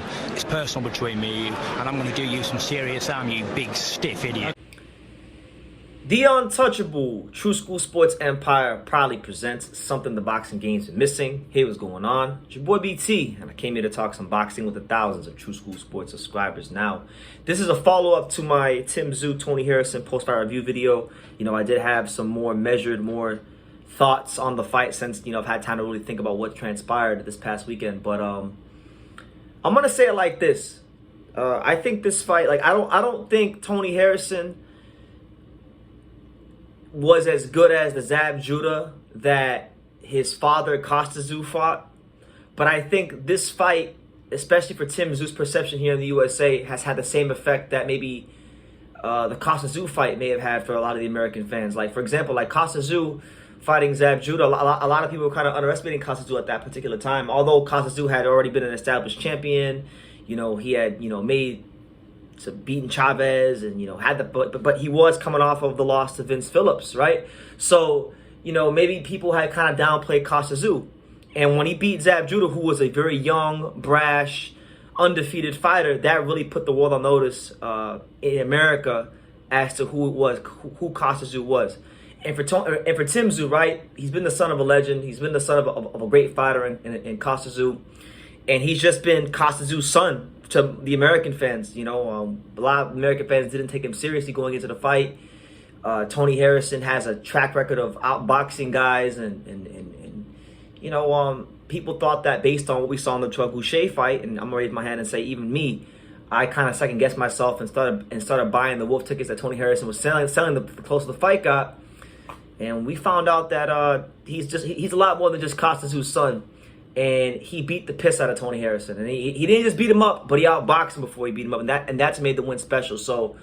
football. It's personal between me and you, and I'm going to do you some serious harm, you big stiff idiot. The Untouchable True School Sports Empire proudly presents something the boxing game's been missing. Hey, what's going on? It's your boy BT, and I came here to talk some boxing with the thousands of True School Sports subscribers now. This is a follow-up to my Tim Tszyu, Tony Harrison post-fight review video. I did have some more measured, more thoughts on the fight since, I've had time to really think about what transpired this past weekend. But I'm going to say it like this. I think this fight, I don't think Tony Harrison was as good as the Zab Judah that his father Kostya Tszyu fought. But I think this fight, especially for Tim Tszyu's perception here in the USA, has had the same effect that maybe the Kostya Tszyu fight may have had for a lot of the American fans. Like, for example, Kostya Tszyu fighting Zab Judah, a lot of people were kind of underestimating Kostya Tszyu at that particular time. Although Kostya Tszyu had already been an established champion, he had, made some beating Chavez and, had the, but he was coming off of the loss to Vince Phillips, right? So, maybe people had kind of downplayed Kostya Tszyu. And when he beat Zab Judah, who was a very young, brash, undefeated fighter, that really put the world on notice in America as to who Kostya Tszyu was. And for Tim Tszyu, right, he's been the son of a legend. He's been the son of a great fighter in Kostya Tszyu. And he's just been Kostya Tszyu's son to the American fans. A lot of American fans didn't take him seriously going into the fight. Tony Harrison has a track record of outboxing guys, and people thought that based on what we saw in the Boucher fight, and I'm gonna raise my hand and say even me, I kind of second guessed myself and started buying the wolf tickets that Tony Harrison was selling the closer the fight got, and we found out that he's a lot more than just Kostya Tszyu's son. And he beat the piss out of Tony Harrison. And he didn't just beat him up, but he outboxed him before he beat him up. And that's made the win special. So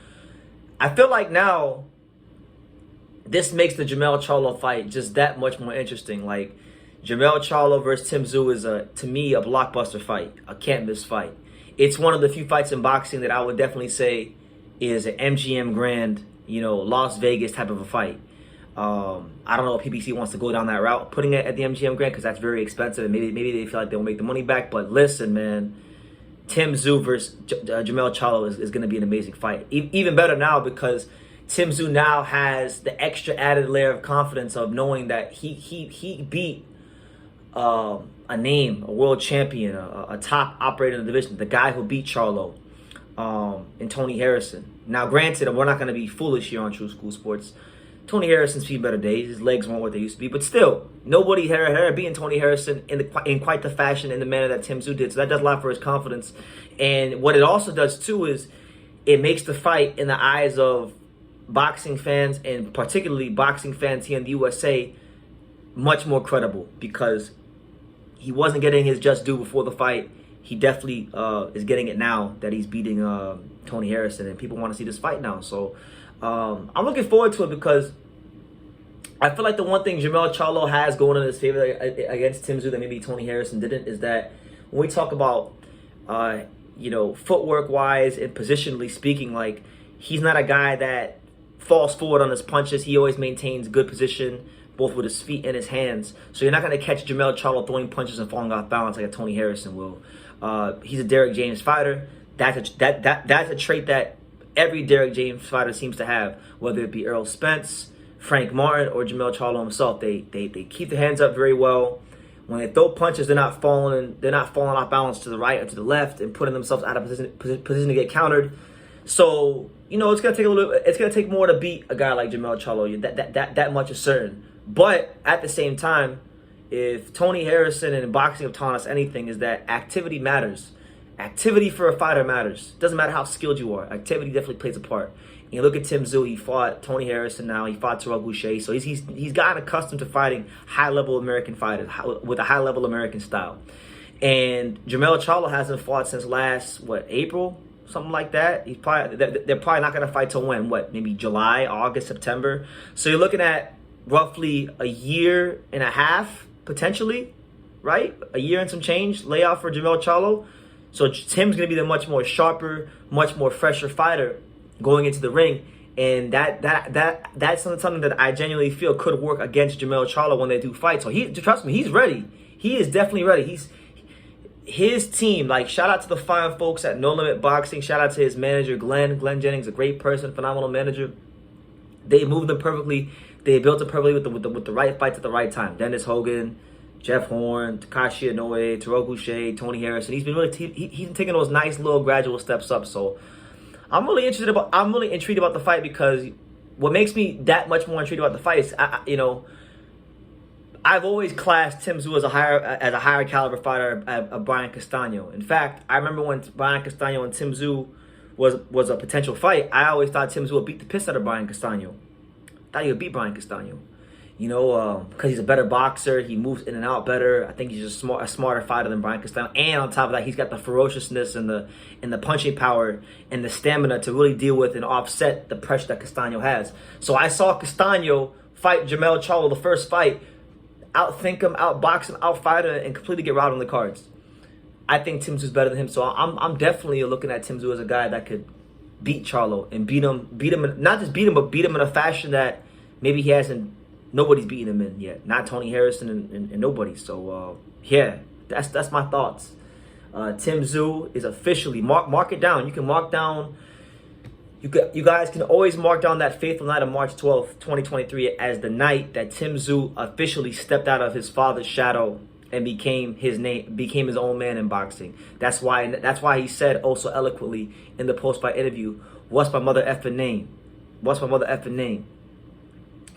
I feel like now this makes the Jamel Charlo fight just that much more interesting. Like, Jermell Charlo versus Tim Tszyu is, to me, a blockbuster fight, a can't-miss fight. It's one of the few fights in boxing that I would definitely say is an MGM Grand, Las Vegas type of a fight. I don't know if PBC wants to go down that route, putting it at the MGM Grand, because that's very expensive, and maybe they feel like they'll make the money back. But listen, man, Tim Tszyu versus Jamel Charlo is going to be an amazing fight. Even better now, because Tim Tszyu now has the extra added layer of confidence of knowing that he beat a name, a world champion, a top operator in the division, the guy who beat Charlo, and Tony Harrison. Now, granted, we're not going to be foolish here on True School Sports. Tony Harrison's seen better days. His legs weren't what they used to be. But still, nobody had beaten Tony Harrison in quite the fashion, in the manner that Tim Tszyu did. So that does a lot for his confidence. And what it also does, too, is it makes the fight in the eyes of boxing fans, and particularly boxing fans here in the USA, much more credible. Because he wasn't getting his just due before the fight. He definitely is getting it now that he's beating Tony Harrison. And people want to see this fight now. So I'm looking forward to it, because I feel like the one thing Jamel Charlo has going in his favor against Tim Tszyu that maybe Tony Harrison didn't is that when we talk about, footwork-wise and positionally speaking, like, he's not a guy that falls forward on his punches. He always maintains good position, both with his feet and his hands. So you're not going to catch Jamel Charlo throwing punches and falling off balance like a Tony Harrison will. He's a Derrick James fighter. That's a trait that every Derrick James fighter seems to have, whether it be Errol Spence, Frank Martin, or Jamel Charlo himself. They keep their hands up very well. When they throw punches, they're not falling off balance to the right or to the left and putting themselves out of position to get countered. So, it's gonna take more to beat a guy like Jamel Charlo. That much is certain. But at the same time, if Tony Harrison and boxing have taught us anything, is that activity matters. Activity for a fighter matters. Doesn't matter how skilled you are. Activity definitely plays a part. And you look at Tim Tszyu, he fought Tony Harrison now. He fought Boucher. So he's gotten accustomed to fighting high-level American fighters with a high-level American style. And Jamel Charlo hasn't fought since last, April? Something like that. They're probably not going to fight till when? Maybe July, August, September? So you're looking at roughly a year and a half, potentially, right? A year and some change layoff for Jamel Charlo. So Tim's going to be the much more sharper, much more fresher fighter going into the ring. And that's something that I genuinely feel could work against Jamel Charlo when they do fight. So trust me, he's ready. He is definitely ready. his team, like, shout out to the fine folks at No Limit Boxing. Shout out to his manager, Glenn Jennings, a great person, phenomenal manager. They moved him perfectly. They built it perfectly with the right fights at the right time. Dennis Hogan, Jeff Horn, Takashi Inoue, Terrell Boucher, Tony Harrison. He's been really he's been taking those nice little gradual steps up. So I'm really intrigued about the fight, because what makes me that much more intrigued about the fight is, I've always classed Tim Tszyu as a higher caliber fighter of Brian Castano. In fact, I remember when Brian Castano and Tim Tszyu was a potential fight, I always thought Tim Tszyu would beat the piss out of Brian Castano. Thought he would beat Brian Castano. Because he's a better boxer, he moves in and out better. I think he's just a smarter fighter than Brian Castano. And on top of that, he's got the ferociousness and the punching power and the stamina to really deal with and offset the pressure that Castano has. So I saw Castano fight Jermell Charlo the first fight, outthink him, outbox him, outfight him, and completely get routed on the cards. I think Tim Tszyu's better than him, so I'm definitely looking at Tim Tszyu as a guy that could beat Charlo and beat him, not just beat him, but beat him in a fashion that maybe nobody's beaten him in yet. Not Tony Harrison and nobody. So yeah, that's my thoughts. Tim Tszyu is officially mark it down. You can mark down. You guys can always mark down that fateful night of March 12th, 2023 as the night that Tim Tszyu officially stepped out of his father's shadow and became his own man in boxing. That's why he said oh so eloquently in the post-fight interview, "What's my mother effing name? What's my mother effing name?"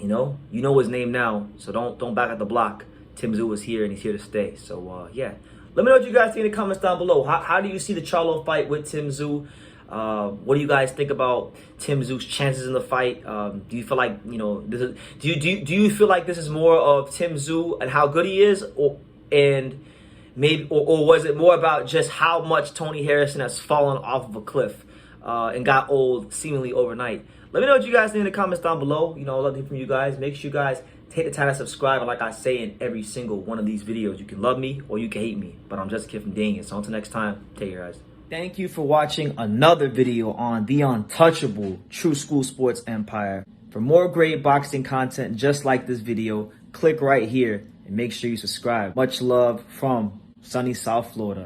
You know his name now, so don't back at the block. Tim Tszyu is here and he's here to stay. So yeah, let me know what you guys think in the comments down below. How do you see the Charlo fight with Tim Tszyu? What do you guys think about Tim Tszyu's chances in the fight? Do you feel like do you feel like this is more of Tim Tszyu and how good he is, or was it more about just how much Tony Harrison has fallen off of a cliff and got old seemingly overnight? Let me know what you guys think in the comments down below. I'd love to hear from you guys. Make sure you guys take the time to subscribe. And like I say in every single one of these videos, you can love me or you can hate me, but I'm just a kid from dang it. So until next time, take care, guys. Thank you for watching another video on the untouchable True School Sports Empire. For more great boxing content just like this video, click right here and make sure you subscribe. Much love from sunny South Florida.